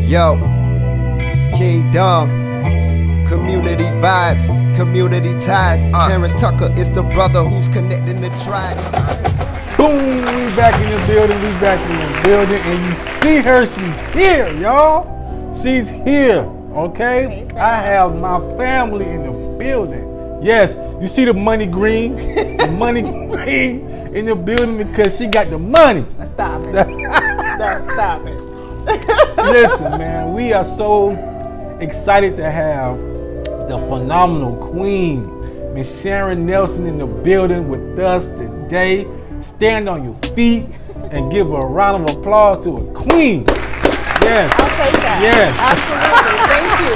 Yo, Kingdom, community vibes, community ties. Terrance Tucker is the brother who's connecting the tribe. Boom, we back in the building, and you see her, she's here, y'all. She's here, okay? I have my family in the building. Yes, you see the money green, in the building because she got the money. Stop it. Stop it. Listen, man, we are so excited to have the phenomenal queen, Ms.Sharon Nelson, in the building with us today. Stand on your feet and give a round of applause to a queen. Yes. I'll take that. Yes. Absolutely. Thank you.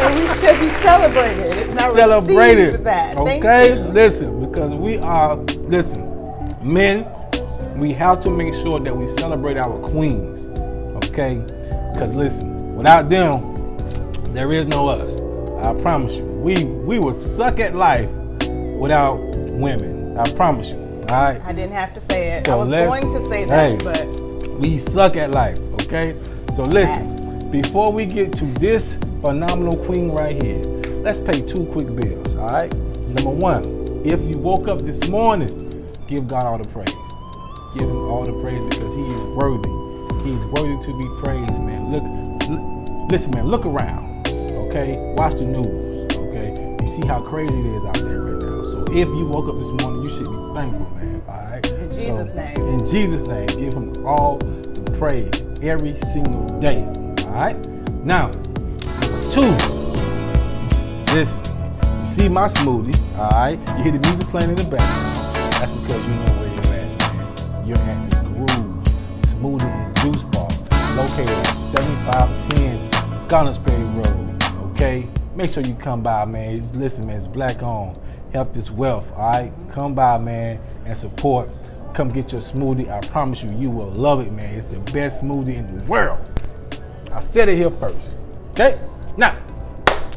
And we should be celebrated. Now Celebrated. Receive that. Okay? Thank you. Listen, because men, we have to make sure that we celebrate our queens. Okay? Because listen, without them, there is no us. I promise you. We will suck at life without women. I promise you. All right? I didn't have to say it. So I was going to say that, but we suck at life, okay? So listen, before we get to this phenomenal queen right here, let's pay 2 quick bills, all right? Number 1, if you woke up this morning, give God all the praise. Give him all the praise because he is worthy. He is worthy to be praised, man. Listen, man, look around, okay? Watch the news, okay? You see how crazy it is out there right now. So if you woke up this morning, you should be thankful, man, all right? in Jesus' name. In Jesus' name, give him all the praise every single day, all right? Now, number 2, listen, you see my smoothie, all right? You hear the music playing in the background. That's because you know where you're at, man. You're at the Groove Smoothie and Juice Bar, located at 7510 Gunners Ferry Road, okay? Make sure you come by, man. Listen, man, it's black owned. Help this wealth, all right? Come by, man, and support. Come get your smoothie. I promise you, you will love it, man. It's the best smoothie in the world. I said it here first, okay? Now,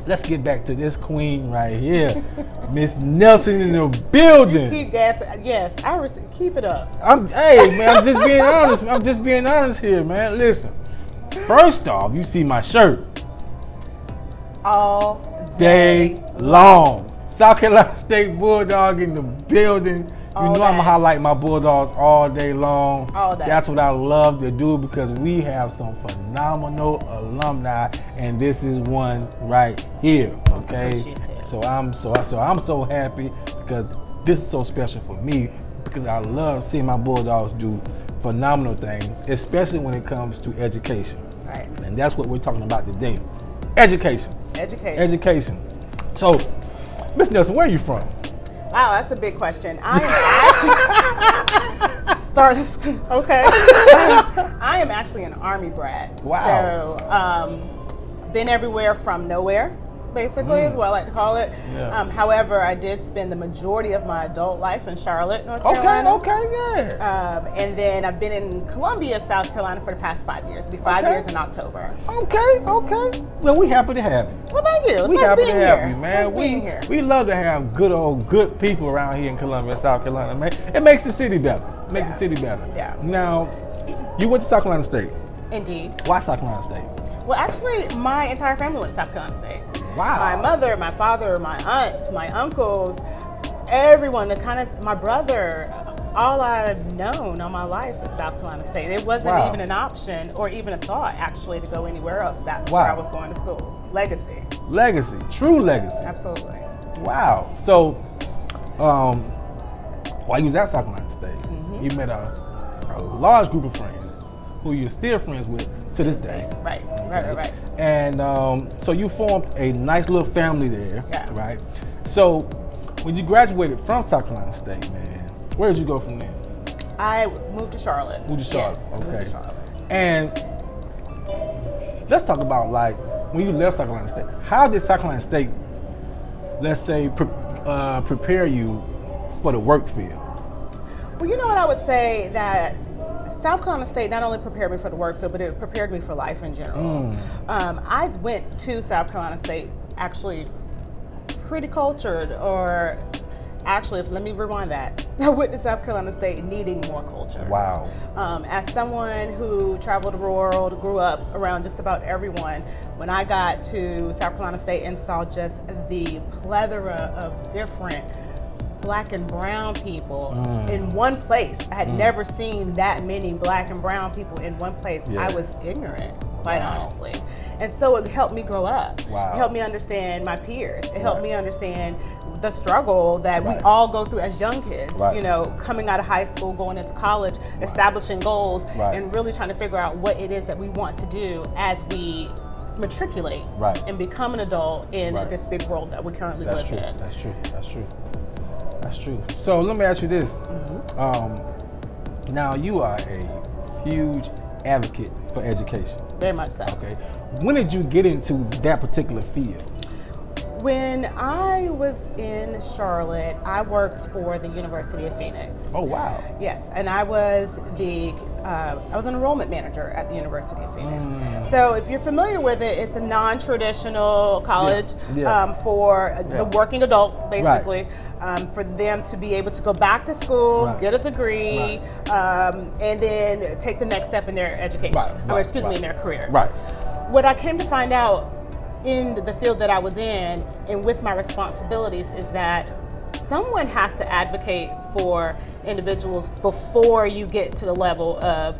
let's get back to this queen right here. Miss Nelson in the building. Keep gassing. Yes, keep it up. Hey, man, I'm just being honest. I'm just being honest here, man. Listen, first off, you see my shirt. All Day long. South Carolina State Bulldog in the building. You know I'm gonna highlight my Bulldogs all day long. All day. That's what I love to do because we have some phenomenal alumni, and this is one right here. Okay, so I'm so happy because this is so special for me because I love seeing my Bulldogs do phenomenal things, especially when it comes to education. Right. And that's what we're talking about today. Education. So, Miss Nelson, where are you from? Wow, that's a big question. I am actually an Army brat. Wow. So, been everywhere from nowhere, basically, is what I like to call it. Yeah. However, I did spend the majority of my adult life in Charlotte, North Carolina. Yeah. And then I've been in Columbia, South Carolina for the past 5 years. It'll be 5 years in October. Okay. Well, we happy to have you. Well, thank you. It's We nice happy to being have here. you, man. It's nice being here. We love to have good people around here in Columbia, South Carolina, man. It makes the city better. Yeah. Now, you went to South Carolina State. Indeed. Why South Carolina State? Well, actually, my entire family went to South Carolina State. Wow. My mother, my father, my aunts, my uncles, everyone, my brother, all I've known all my life is South Carolina State. It wasn't even an option or even a thought, actually, to go anywhere else. That's where I was going to school. Legacy. True legacy. Absolutely. Wow. So, while you was at South Carolina State, you met a large group of friends who you're still friends with to this day. Right. And so you formed a nice little family there, right? So when you graduated from South Carolina State, man, where did you go from there? I moved to Charlotte. Yes, I moved to Charlotte. And let's talk about when you left South Carolina State. How did South Carolina State, let's say, prepare you for the work field? Well, you know what I would say that South Carolina State not only prepared me for the work field, but it prepared me for life in general. I went to South Carolina State actually pretty cultured, or Actually, let me rewind that. I went to South Carolina State needing more culture. Wow. As someone who traveled the world, grew up around just about everyone, when I got to South Carolina State and saw just the plethora of different Black and brown people in one place. I had never seen that many Black and brown people in one place. Yeah. I was ignorant, quite honestly. And so it helped me grow up. Wow. It helped me understand my peers. It helped me understand the struggle that we all go through as young kids, you know, coming out of high school, going into college, establishing goals, and really trying to figure out what it is that we want to do as we matriculate and become an adult in this big world that we currently live in. That's true. That's true. That's true. So let me ask you this. Now you are a huge advocate for education. Very much so. Okay. When did you get into that particular field? When I was in Charlotte, I worked for the University of Phoenix. Oh wow! Yes, and I was an enrollment manager at the University of Phoenix. So if you're familiar with it, it's a non-traditional college for the working adult, basically, for them to be able to go back to school, get a degree, and then take the next step in their education, in their career. Right. What I came to find out in the field that I was in and with my responsibilities is that someone has to advocate for individuals before you get to the level of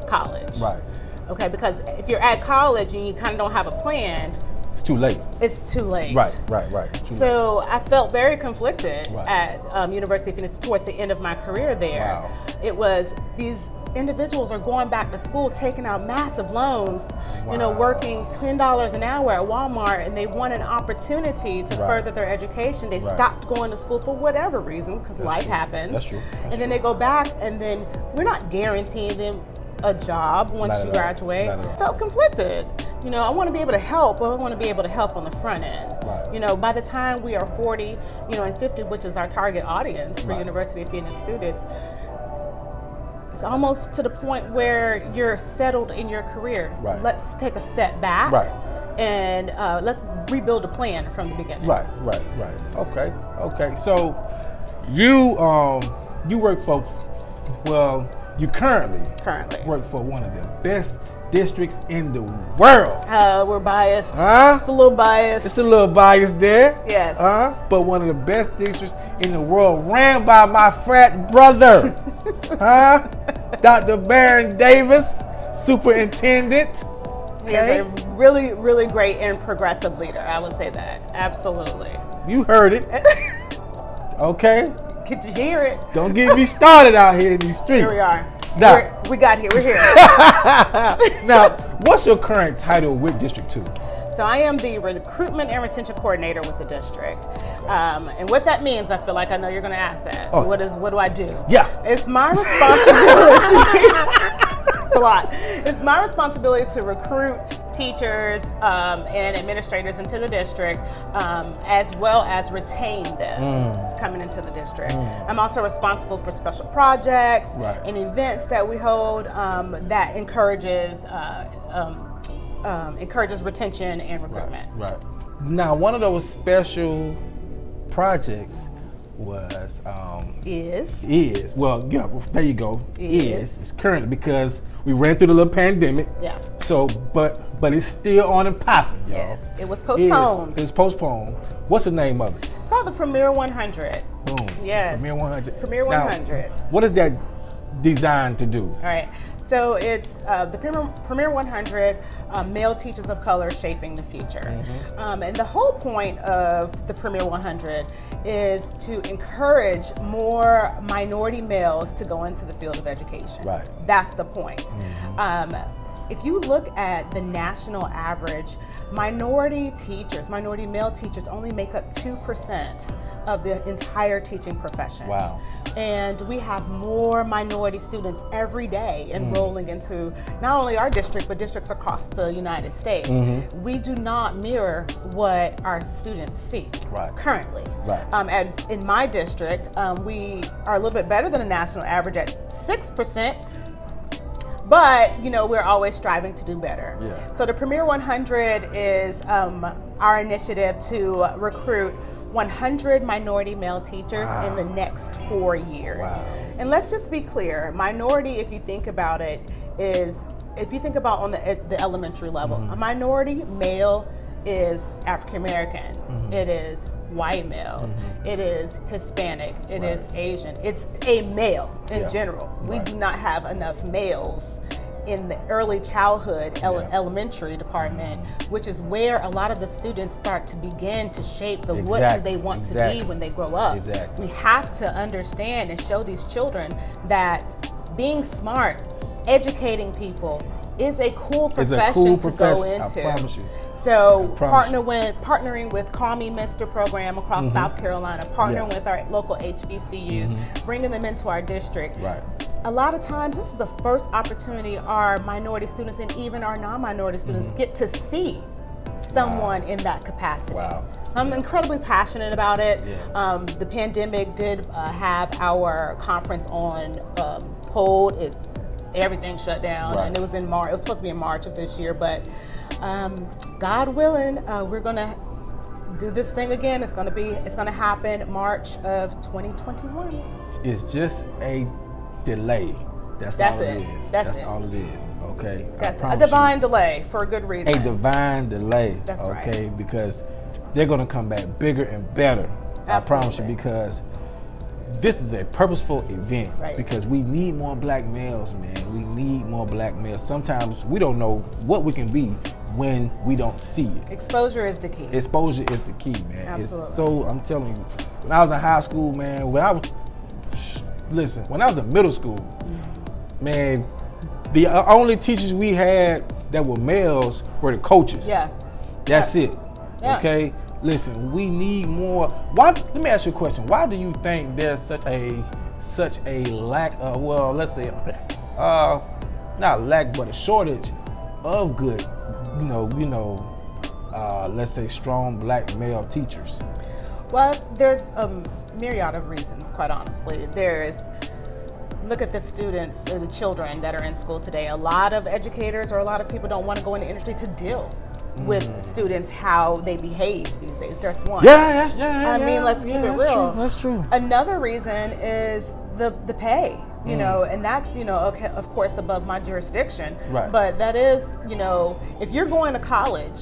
college. Right. Okay, because if you're at college and you kind of don't have a plan, it's too late. It's too late. Right. So I felt very conflicted at University of Phoenix towards the end of my career there. Wow. It was these individuals are going back to school, taking out massive loans, you know, working $10 an hour at Walmart, and they want an opportunity to further their education. They stopped going to school for whatever reason, because life happens. That's true. And then they go back, and then we're not guaranteeing them a job once you graduate. I felt conflicted. You know, I want to be able to help, but I want to be able to help on the front end. You know, by the time we are 40, you know, and 50, which is our target audience for University of Phoenix students, it's almost to the point where you're settled in your career. Let's take a step back and let's rebuild a plan from the beginning. Right. Okay. So you work for, you currently work for one of the best districts in the world. We're biased. Just a little biased. It's a little biased there. Yes. But one of the best districts in the world, ran by my frat brother. Dr. Baron Davis, superintendent. He is a really, really great and progressive leader. I would say that. Absolutely. You heard it. Okay. Did you hear it? Don't get me started out here in these streets. Here we are. Now, we're here. Now, what's your current title with District 2? So I am the Recruitment and Retention Coordinator with the district. And what that means, I feel like I know you're going to ask that. What do I do? Yeah. It's my responsibility. It's a lot. It's my responsibility to recruit teachers and administrators into the district, as well as retain them coming into the district. I'm also responsible for special projects and events that we hold that encourages retention and recruitment. Right. Now, one of those special projects was there you go. It's currently, because we ran through the little pandemic. Yeah. So, but it's still on and popping, y'all. Yes. It was postponed. It was postponed. What's the name of it? It's called the Premier 100. Boom. Yes. Premier 100. Premier 100. Now, what is that designed to do? All right. So it's the Premier 100 Male Teachers of Color Shaping the Future. And the whole point of the Premier 100 is to encourage more minority males to go into the field of education. Right. That's the point. If you look at the national average, minority male teachers only make up 2% of the entire teaching profession. Wow. And we have more minority students every day enrolling into not only our district, but districts across the United States. We do not mirror what our students see currently. In my district, we are a little bit better than the national average at 6%. But, you know, we're always striving to do better. So the Premier 100 is our initiative to recruit 100 minority male teachers in the next 4 years. Wow. And let's just be clear, minority, if you think about it, is, if you think about on the elementary level, a minority male is African American, it is white males, it is Hispanic, it is Asian. It's a male in general. We do not have enough males in the early childhood elementary department, which is where a lot of the students start to begin to shape the what do they want to be when they grow up. We have to understand and show these children that being smart, educating people is a cool profession to go into. I promise you. So partnering with Call Me Mr. program across South Carolina, partnering with our local HBCUs, bringing them into our district. A lot of times, this is the first opportunity our minority students and even our non-minority students get to see someone in that capacity. So I'm incredibly passionate about it. The pandemic did have our conference on hold. Everything shut down, and it was in March. It was supposed to be in March of this year, but God willing, we're gonna do this thing again. It's gonna happen March of 2021. It's just a delay. That's all it is. That's all it is. Okay. That's a divine delay for a good reason. A divine delay. That's okay, because they're gonna come back bigger and better. I promise you, because this is a purposeful event. Because we need more black males, man. We need more black males. Sometimes we don't know what we can be when we don't see it. Exposure is the key. Exposure is the key, man. Absolutely. It's so, I'm telling you, when I was in high school, man, when I was in middle school, man, the only teachers we had that were males were the coaches. That's it. Okay? Listen, we need more. Let me ask you a question. Why do you think there's such a lack of, well, let's say, not lack, but a shortage of good, let's say strong black male teachers? Well, there's a myriad of reasons, quite honestly. Look at the students or the children that are in school today. A lot of educators or a lot of people don't want to go into industry to deal with students, how they behave these days. There's one. I mean, let's keep it real. That's true. Another reason is the pay. And that's, okay, of course, above my jurisdiction. But that is, if you're going to college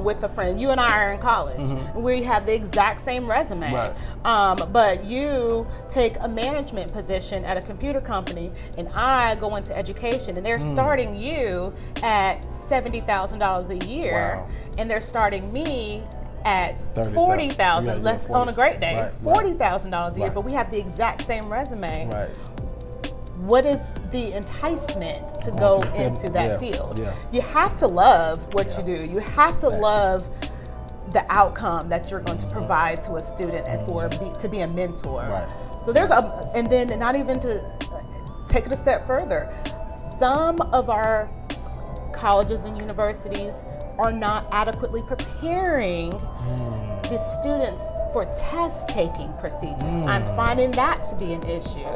with a friend, you and I are in college, we have the exact same resume, but you take a management position at a computer company and I go into education and they're starting you at $70,000 a year and they're starting me at $40,000, less on a great day, $40,000 a year, but we have the exact same resume. What is the enticement to go into that field? You have to love what you do. You have to love the outcome that you're going to provide to a student and to be a mentor. So there's and then not even to take it a step further, some of our colleges and universities are not adequately preparing the students for test-taking procedures. I'm finding that to be an issue.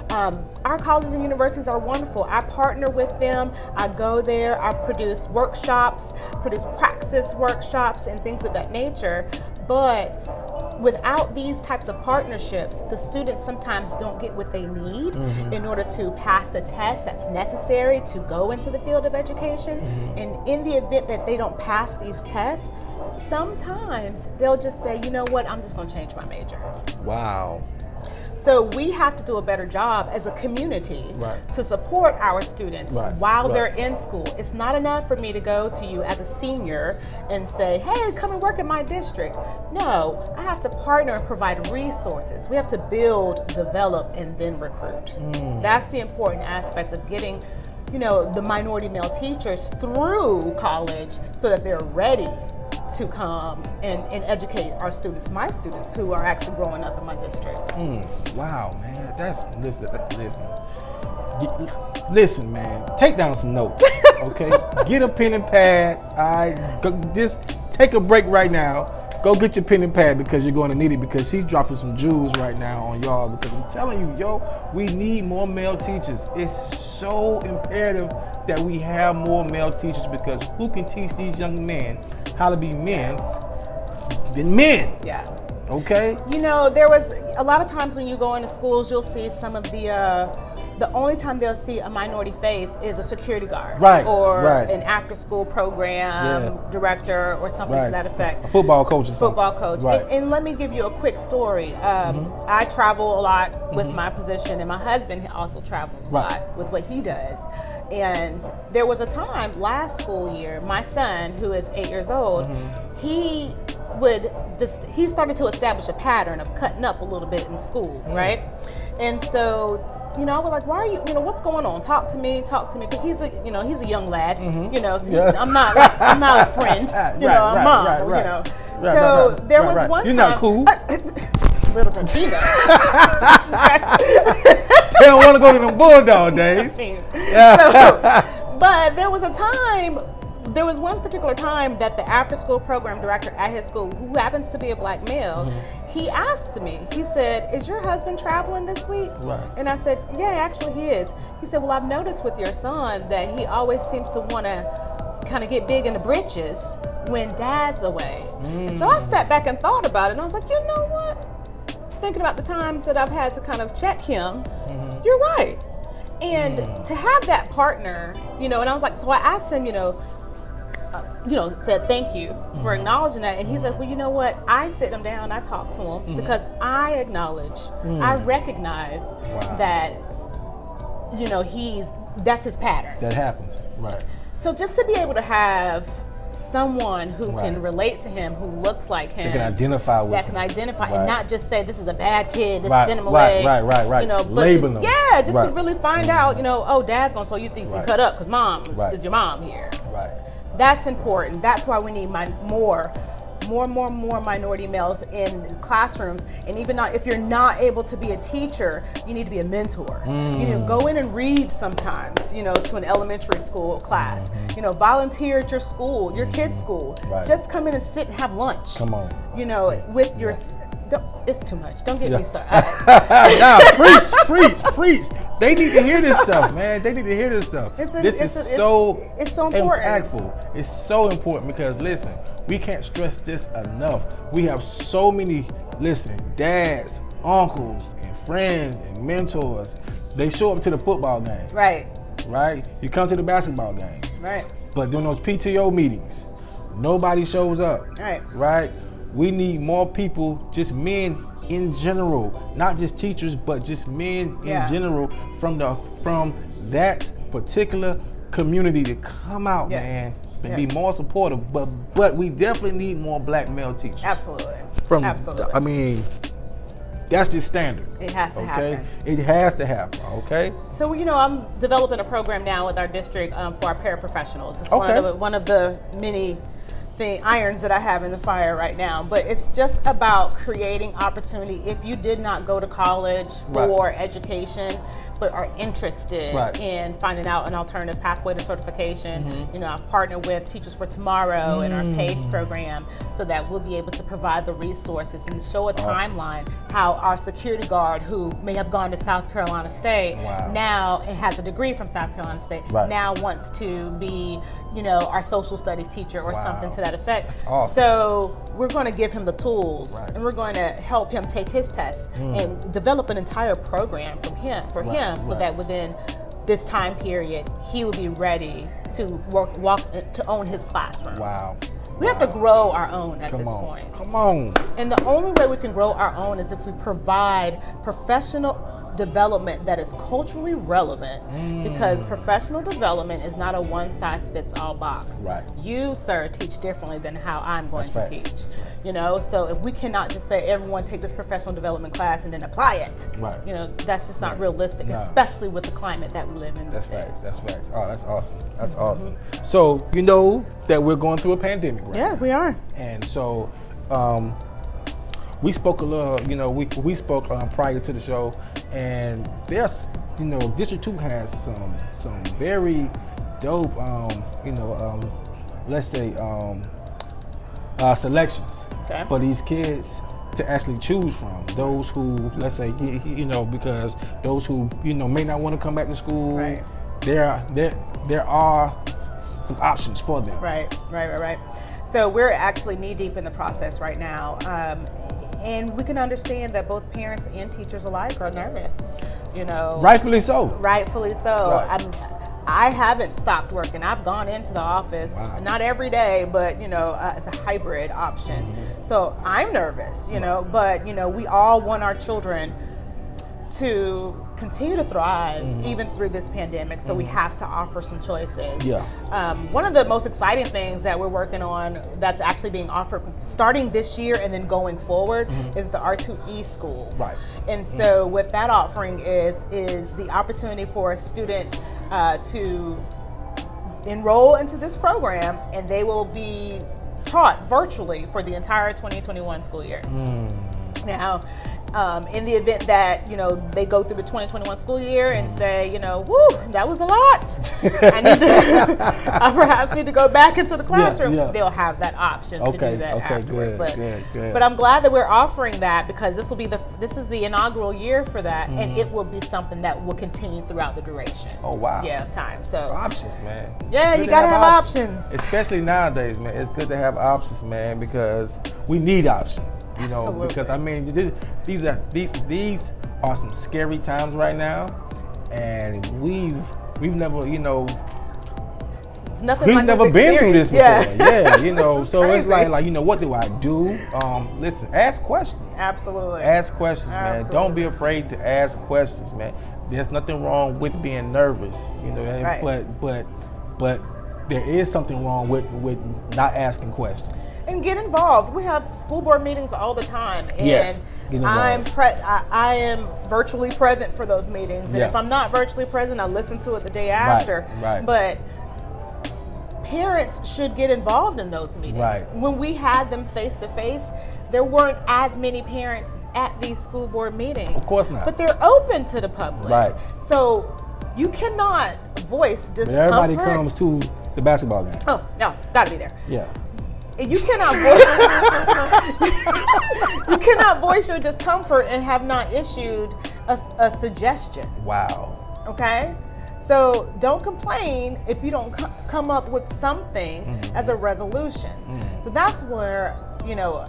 Our colleges and universities are wonderful. I partner with them. I go there. I produce workshops, produce praxis workshops and things of that nature. But without these types of partnerships, the students sometimes don't get what they need in order to pass the test that's necessary to go into the field of education. And in the event that they don't pass these tests, sometimes they'll just say, you know what, I'm just going to change my major. Wow. So we have to do a better job as a community to support our students while they're in school. It's not enough for me to go to you as a senior and say, hey, come and work in my district. No, I have to partner and provide resources. We have to build, develop, and then recruit. That's the important aspect of getting, the minority male teachers through college so that they're ready to come and educate our students, my students who are actually growing up in my district. Wow, man, listen, man, take down some notes, okay? Get a pen and pad, all right? Just take a break right now. Go get your pen and pad because you're going to need it, because she's dropping some jewels right now on y'all, because I'm telling you, we need more male teachers. It's so imperative that we have more male teachers, because who can teach these young men how to be men than men? Okay. You know, there was a lot of times when you go into schools, you'll see some of the only time they'll see a minority face is a security guard, or an after-school program director, or something to that effect. A football coach or something. Football coach. And let me give you a quick story. I travel a lot with my position, and my husband also travels a lot with what he does. And there was a time last school year, my son, who is 8 years old, he started to establish a pattern of cutting up a little bit in school, right? And so, you know, I was like, why are you, you know, what's going on? Talk to me. But he's a young lad, you know, so I'm not a friend, you know, I'm mom, you know. So there was one time. You're not cool. Little does he know. They don't want to go to them Bulldog days. But there was one particular time that the after-school program director at his school, who happens to be a black male, he asked me, he said, is your husband traveling this week? And I said, yeah, actually he is. He said, well, I've noticed with your son that he always seems to want to kind of get big in the britches when dad's away. And so I sat back and thought about it, and I was like, you know what? Thinking about the times that I've had to kind of check him, you're right. And to have that partner, you know, and I was like, so I asked him, said thank you for acknowledging that. And he's like, well, you know what? I sit him down, I talk to him because I acknowledge, I recognize that, you know, that's his pattern. That happens, right. So just to be able to have someone who can relate to him, who looks like him, that can identify with and not just say this is a bad kid, just send him away. Right. You know, but label them. Yeah, just to really find out, you know, oh, dad's gone, so you think we cut up because mom is your mom here. Right. That's important. That's why we need more minority males in classrooms. And even if you're not able to be a teacher, you need to be a mentor. You know, go in and read sometimes, you know, to an elementary school class. You know, volunteer at your school, your kid's school. Just come in and sit and have lunch. Come on. You know, with your. It's too much. Don't get me started. Preach. They need to hear this stuff, man. They need to hear this stuff. It's so important. Impactful. It's so important because, listen, we can't stress this enough. We have so many, dads, uncles, and friends, and mentors. They show up to the football game. Right. You come to the basketball games. Right. But during those PTO meetings, nobody shows up. Right. We need more people, just men in general, not just teachers, but just men in general from that particular community to come out, man, and be more supportive. But we definitely need more black male teachers. Absolutely. I mean, that's just standard. It has to happen. It has to happen. Okay. So I'm developing a program now with our district for our paraprofessionals. It's one of the many irons that I have in the fire right now, but it's just about creating opportunity. If you did not go to college for education, but are interested in finding out an alternative pathway to certification, I've partnered with Teachers for Tomorrow and our PACE program so that we'll be able to provide the resources and show a timeline how our security guard who may have gone to South Carolina State now and has a degree from South Carolina State now wants to be our social studies teacher or something to that effect. Awesome. So we're going to give him the tools and we're going to help him take his tests and develop an entire program for him so that within this time period he will be ready to to own his classroom. We have to grow our own at this point. Come on. And the only way we can grow our own is if we provide professional development that is culturally relevant, because professional development is not a one-size-fits-all box. You, sir, teach differently than how I'm going to teach. So if we cannot just say everyone take this professional development class and then apply it, that's just not realistic, especially with the climate that we live in. That's facts. Oh, that's awesome. That's awesome. So that we're going through a pandemic right now. We are. And so we spoke a little, we spoke prior to the show, and there's, District 2 has some very dope, let's say, selections for these kids to actually choose from. Those who, let's say, because those who, may not want to come back to school, there are some options for them. Right. So we're actually knee deep in the process right now. And we can understand that both parents and teachers alike are nervous, you know. Rightfully so. Rightfully so. Right. I haven't stopped working. I've gone into the office, not every day, but, you know, it's a hybrid option. So I'm nervous, you know, but, you know, we all want our children to continue to thrive even through this pandemic, so we have to offer some choices. One of the most exciting things that we're working on that's actually being offered starting this year and then going forward is the R2E school. Right. And so what that offering is the opportunity for a student to enroll into this program, and they will be taught virtually for the entire 2021 school year. Now, in the event that, you know, they go through the 2021 school year and say, you know, woo, that was a lot. I perhaps need to go back into the classroom. They'll have that option to do that afterward. But I'm glad that we're offering that, because this is the inaugural year for that, and it will be something that will continue throughout the duration. Oh, wow. Yeah, of time. So options, man. Yeah, you gotta have options. Especially nowadays, man. It's good to have options, man, because we need options. You know, Absolutely. because I mean, these are some scary times right now, and we've never, you know, it's nothing we've like never been through this before. Yeah, you know, so crazy. it's like, you know, what do I do? Listen, ask questions. Absolutely. Ask questions, man. Absolutely. Don't be afraid to ask questions, man. There's nothing wrong with being nervous, you know, but there is something wrong with not asking questions. And get involved. We have school board meetings all the time, and Yes, get involved. I am virtually present for those meetings. And if I'm not virtually present, I listen to it the day after. Right. But parents should get involved in those meetings. Right. When we had them face to face, there weren't as many parents at these school board meetings. Of course not. But they're open to the public. Right. So you cannot voice But discomfort. everybody comes to the basketball game. Oh, no, gotta be there. Yeah. You cannot voice your discomfort and have not issued a suggestion. Wow. Okay? So don't complain if you don't come up with something as a resolution. So that's where, you know,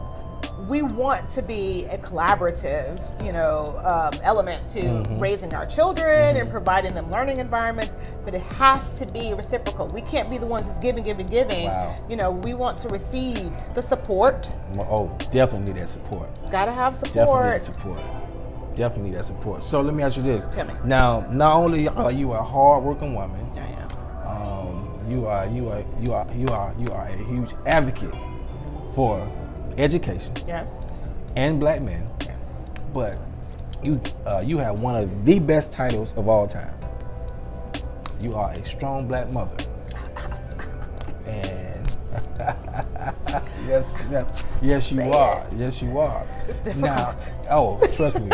we want to be a collaborative, you know, element to raising our children and providing them learning environments, but it has to be reciprocal. We can't be the ones just giving. Wow. You know, we want to receive the support. Oh, definitely need that support. Gotta have support. Definitely need that support. So let me ask you this. Tell me. Now, not only are you a hard-working woman, you are a huge advocate for education. Yes. And black men. Yes. But you have one of the best titles of all time. You are a strong black mother. And yes, you are. Yes, you are. It's difficult. Now, trust me,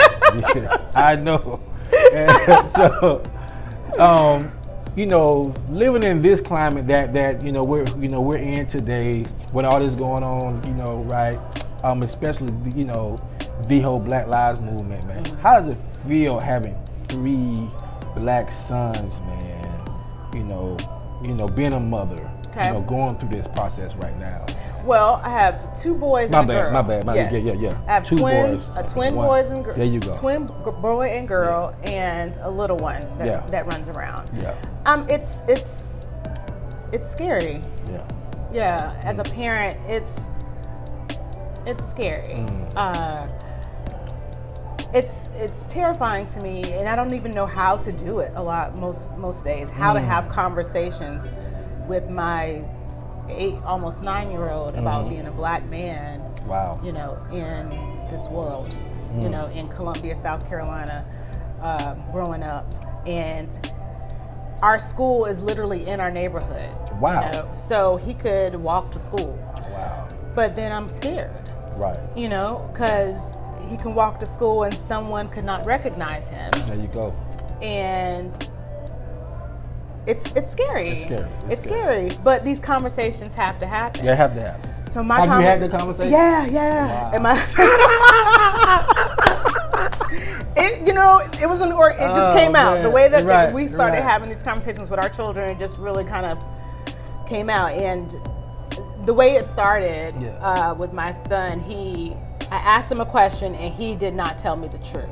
I know. And so, you know, living in this climate that you know we're in today, with all this going on, you know, right? Especially, you know, the whole Black Lives Movement, man. How does it feel having 3 black sons, man? You know, being a mother. Okay. You know, going through this process right now. Well, I have 2 boys and a girl. My bad. Yes. Yeah. I have 2 twins, boys. twin boys and girl. There you go. Twin boy and girl, and a little one that runs around. Yeah. It's scary. Yeah. Yeah. As a parent, it's scary. It's terrifying to me, and I don't even know how to do it most days. How to have conversations with my almost 9-year-old about being a black man. Wow. You know, in this world. You know, in Columbia, South Carolina, growing up, and our school is literally in our neighborhood. Wow. You know? So he could walk to school. Wow. But then I'm scared. Right. You know, because he can walk to school and someone could not recognize him. There you go. And it's scary. It's scary. But these conversations have to happen. They have to happen. So my have you had the conversation? Yeah. Wow. It was it just came out. Man. The way that we started Right. having these conversations with our children just really kind of came out. And the way it started with my son, he I asked him a question and he did not tell me the truth.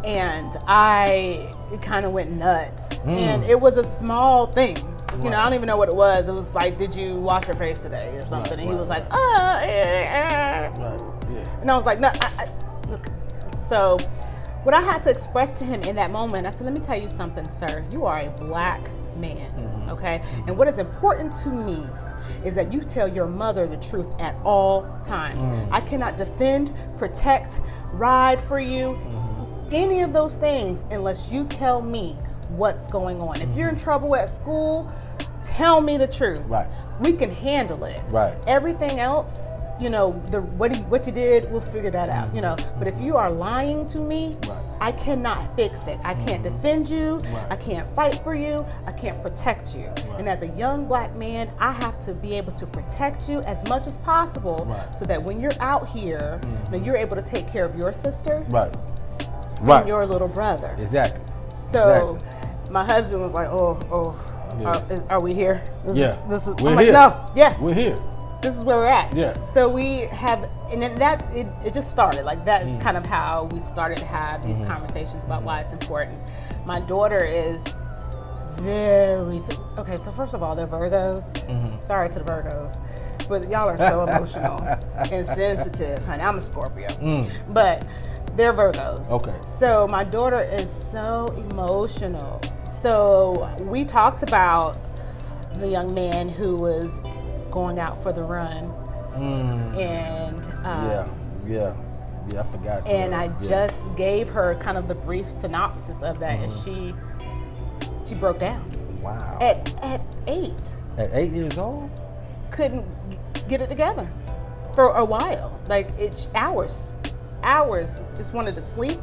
And it kind of went nuts. And it was a small thing. You know, I don't even know what it was. It was like, did you wash your face today or something? And he was like, And I was like, no, look. So what I had to express to him in that moment, I said, let me tell you something, sir. You are a black man, okay? And what is important to me is that you tell your mother the truth at all times. I cannot defend, protect, ride for you, any of those things unless you tell me what's going on. If you're in trouble at school, tell me the truth. Right. We can handle it. Right. Everything else, you know, what you did, we'll figure that out, you know. But if you are lying to me, I cannot fix it. I can't defend you. I can't fight for you. I can't protect you. And as a young black man, I have to be able to protect you as much as possible so that when you're out here, you know, you're able to take care of your sister and your little brother. Exactly. So my husband was like, are we here? This is I'm like, no, we're here. This is where we're at. Yeah. So we have, and then it just started. Like that's kind of how we started to have these conversations about why it's important. My daughter is okay, so first of all, they're Virgos. Sorry to the Virgos, but y'all are so emotional and sensitive, honey. I'm a Scorpio, but they're Virgos. Okay. So my daughter is so emotional. So we talked about the young man who was going out for the run, and I forgot. And I just gave her kind of the brief synopsis of that, and she broke down. Wow. At 8. At 8 years old? Couldn't get it together for a while. Like it's hours. Just wanted to sleep.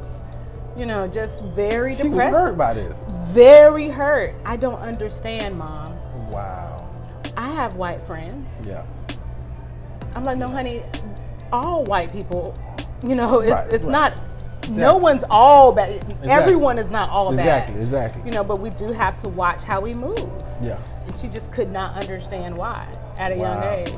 You know, just very depressed. She was hurt by this. Very hurt. I don't understand, Mom. Wow. I have white friends. Yeah. I'm like, no, honey, all white people, you know, it's not, Exactly. No one's all bad. Exactly. Everyone is not all bad. Exactly. You know, but we do have to watch how we move. Yeah. And she just could not understand why at a young age.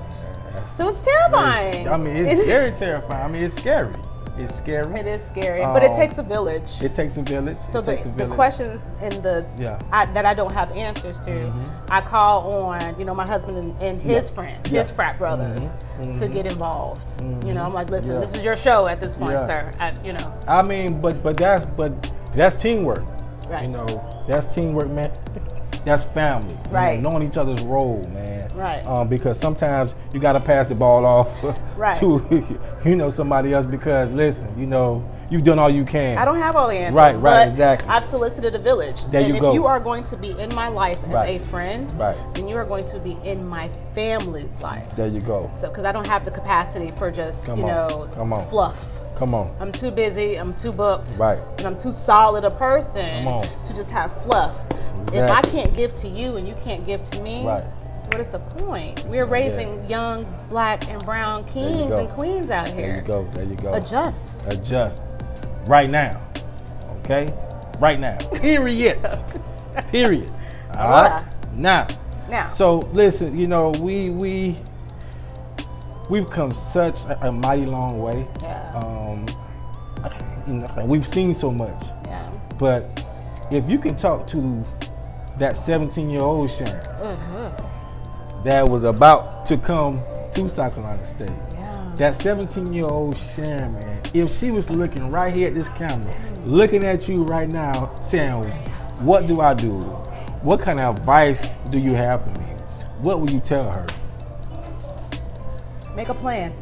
So it's terrifying. I mean, it's very terrifying. I mean, it's scary. It's scary. It is scary, but it takes a village. It takes a village. So the questions and that I don't have answers to, I call on, you know, my husband and his friends, his frat brothers, to get involved. You know, I'm like, listen, this is your show at this point, sir. You know. I mean, but that's teamwork. Right. You know, that's teamwork, man. That's family. Right. You know, knowing each other's role, man. Right. Because sometimes you got to pass the ball off to, you know, somebody else because, listen, you know, you've done all you can. I don't have all the answers. Right, exactly. I've solicited a village. And if you are going to be in my life as a friend, then you are going to be in my family's life. There you go. So, because I don't have the capacity for just, fluff. Come on. I'm too busy, I'm too booked, and I'm too solid a person to just have fluff. Exactly. If I can't give to you and you can't give to me, what is the point? We're raising young black and brown kings and queens out here. There you go. Adjust. Right now. Okay? Right now. Period. Period. All right? Now. So listen, you know, we've come such a mighty long way. You know, we've seen so much. But if you can talk to that 17-year-old Sharon that was about to come to South Carolina State, that 17-year-old Sharon, man, if she was looking right here at this camera, looking at you right now, saying, what do I do? What kind of advice do you have for me? What will you tell her? Make a plan.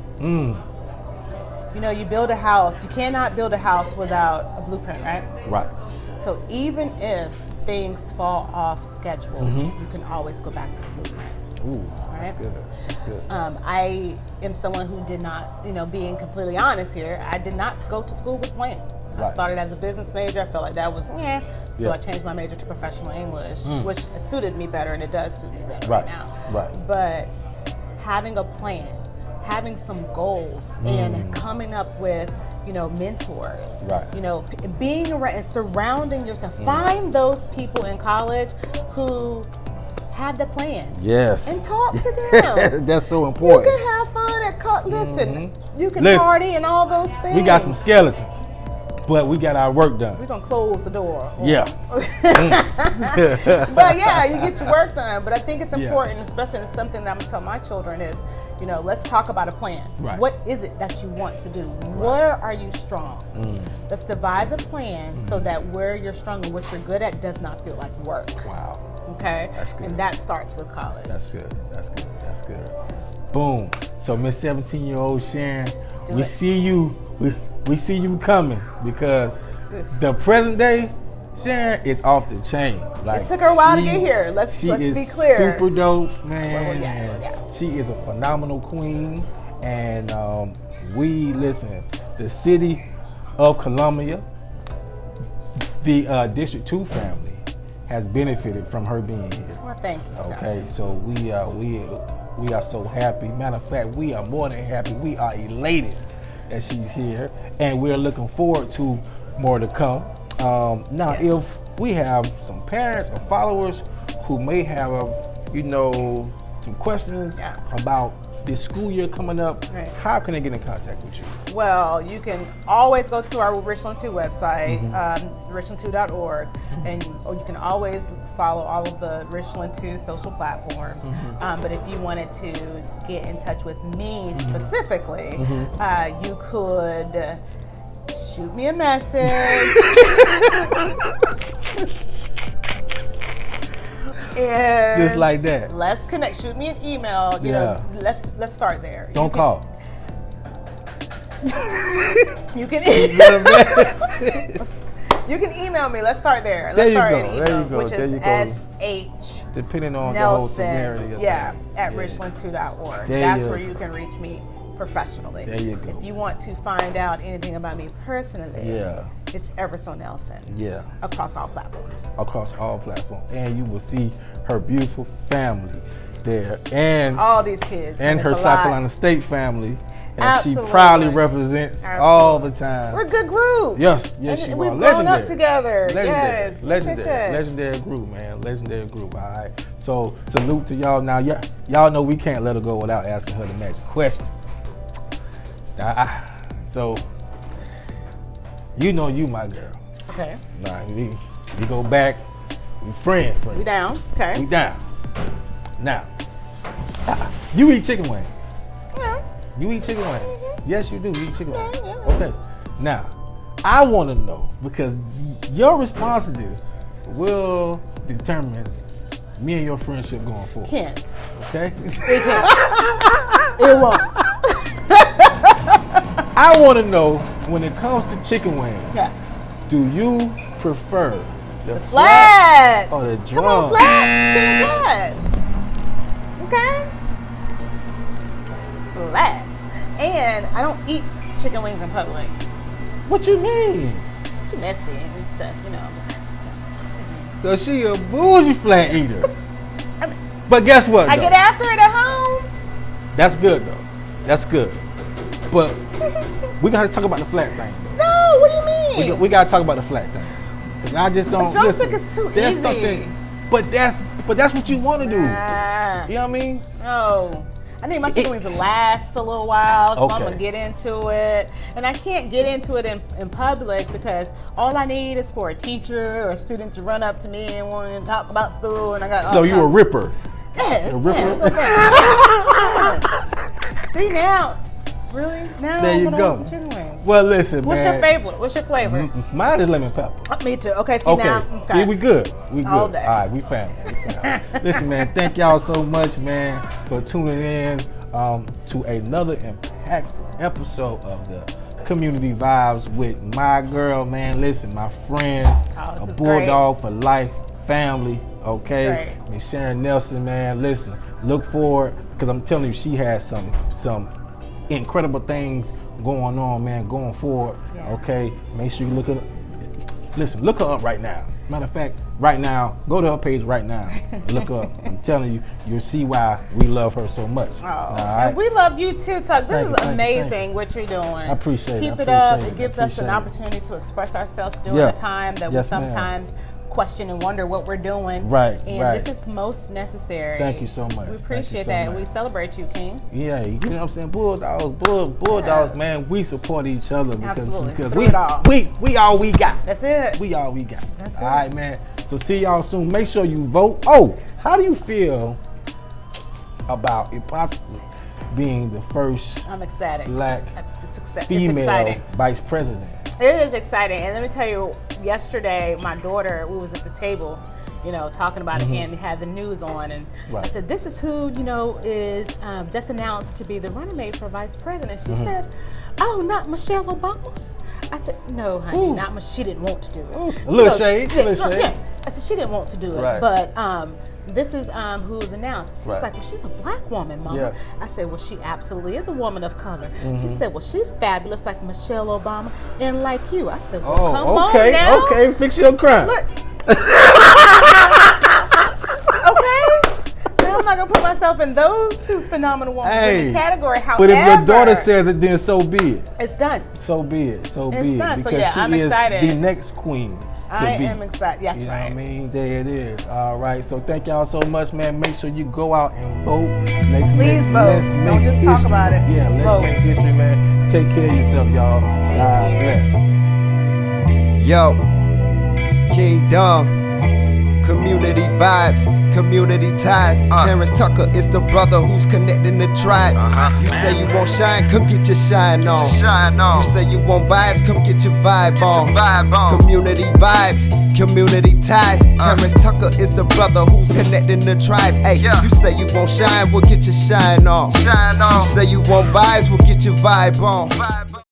You know, you build a house. You cannot build a house without a blueprint, right? Right. So even if things fall off schedule, you can always go back to the blueprint. Ooh, right? That's good. I am someone who did not, you know, being completely honest here, I did not go to school with a plan. I started as a business major. I felt like that was so I changed my major to professional English, which suited me better, and it does suit me better right now. But having a plan, having some goals, and coming up with, you know, mentors, you know, being around and surrounding yourself. Find those people in college who have the plan. Yes. And talk to them. That's so important. You can have fun Yeah, listen, you can party and all those things. We got some skeletons, but we got our work done. We're gonna close the door. Yeah. But yeah, you get your work done. But I think it's important, especially it's something that I'm gonna tell my children is, you know, let's talk about a plan. Right. What is it that you want to do? Where are you strong? Let's devise a plan so that where you're strong and what you're good at does not feel like work. Wow. Okay? That's good. And that starts with college. That's good. That's good. That's good. Boom. So Miss 17-year-old Sharon, we see you. We see you coming because the present day Sharon is off the chain. Like, it took her a while to get here. Let's be clear. Super dope, man. Yeah. She is a phenomenal queen, and we listen. The city of Columbia, the District 2 family, has benefited from her being here. Well, thank you, sir. Okay, so we are so happy. Matter of fact, we are more than happy. We are elated that she's here, and we're looking forward to more to come. Now, if we have some parents or followers who may have, some questions about this school year coming up, how can they get in contact with you? Well, you can always go to our Richland 2 website, richland2.org, or you can always follow all of the Richland 2 social platforms. But if you wanted to get in touch with me specifically, you could shoot me a message. And just like that. Let's connect. Shoot me an email. You know, let's start there. Don't call. You can you can email me. Let's start there. There Let's start an you email, go. which is SH. Depending on Nelson, the whole severity. at richland2.org. There That's you where go. you can reach me professionally. There you go. If you want to find out anything about me personally, it's ever so Nelson. Yeah. Across all platforms. Across all platforms, and you will see her beautiful family there, and all these kids, and her South Carolina State family. And Absolutely. she proudly represents all the time. We're a good group. Yes, and you are. We've grown Legendary. up together. Legendary. Yes. Legendary group, man. Legendary group. All right. So salute to y'all. Now, y'all know we can't let her go without asking her the magic question. So you know you my girl. Okay. Nah, we go back. We friends. We down. Okay. We down. Now, you eat chicken wings. Yeah. You eat chicken wings. Yes, you do. You eat chicken wings. Yeah. Okay. Now, I want to know, because your response to this will determine me and your friendship going forward. Can't. Okay? It can't. It won't. I want to know, when it comes to chicken wings, do you prefer the flats or the drum? Come on, flats. Chicken flats. Okay? Flats. And I don't eat chicken wings in public. What you mean? It's too messy and stuff, you know. So she a bougie flat eater. But guess what, I get after it at home. That's good, though. That's good. But we gotta talk about the flat thing, though. No, what do you mean? We gotta talk about the flat thing. Cause I just don't. The drumstick is too there's easy. Something, but that's what you want to do. You know what I mean? No. I need my chicken wings to last a little while, so Okay. I'm gonna get into it. And I can't get into it in public because all I need is for a teacher or a student to run up to me and want to talk about school, and I got all So you a ripper? Yes. A ripper? Yeah. See now, really? Now There I'm you gonna go. want some chicken wings. Well, listen, What's man. your favorite? What's your flavor? Mine is lemon pepper. Me too. Okay, see Okay. now. See, we good. We good. All day. All right, we family. Listen, man, thank y'all so much, man, for tuning in to another impactful episode of the Community Vibes with my girl, man. Listen, my friend, a bulldog for life, family, okay? Ms.Sharon Nelson, man. Listen, look forward, because I'm telling you, she has some incredible things going on, man, going forward, okay? Make sure you look her up right now. Matter of fact, right now, go to her page right now and look her up. I'm telling you, you'll see why we love her so much. Oh, right? and we love you too, Tuck. This is amazing thank you. what you're doing. I appreciate it. Keep it up. It gives us an opportunity to express ourselves during a time that we sometimes question and wonder what we're doing. Right, And right. this is most necessary. Thank you so much. We Thank you appreciate so that. much. We celebrate you, King. Yeah, you know what I'm saying? Bulldogs, man, we support each other Absolutely. because Through it all. we all we got. That's it. We all we got. That's all it. right, man. So see y'all soon. Make sure you vote. Oh, how do you feel about it possibly being the first I'm ecstatic. black It's female exciting. vice president? It is exciting. And let me tell you, yesterday, my daughter, we was at the table, you know, talking about it, and had the news on, and Right. I said, this is who, you know, is just announced to be the running mate for vice president. She said, oh, not Michelle Obama? I said, no, honey, not Michelle. She didn't want to do it. A little shade, a little shade. Yeah. I said, she didn't want to do it, Right. but this is who was announced. She's Right. like, well, she's a black woman, Mama. Yeah. I said, well, she absolutely is a woman of color. She said, well, she's fabulous like Michelle Obama and like you. I said, well, come on now. Okay, fix your crime. Look. Okay. Now I'm not gonna put myself in those two phenomenal women category. However, but if your daughter says it, then so be it. it's done. So be it. So It's be it. done. So Because yeah, she I'm is excited. the next queen. I to be. am excited. Yes, You know right. what I mean? There it is. All right. So thank y'all so much, man. Make sure you go out and vote. Please vote. Don't just talk about it. Yeah, let's Vote. make history, man. Take care of yourself, y'all. God you. bless. Yo, Kingdom. Community vibes, community ties. Terrance Tucker is the brother who's connecting the tribe. You say you won't shine, come get your shine on. You say you want vibes, come get your vibe on. Community vibes, community ties. Terrance Tucker is the brother who's connecting the tribe. Hey, you say you won't shine, we'll get your shine on. You say you want vibes, we'll get your vibe on.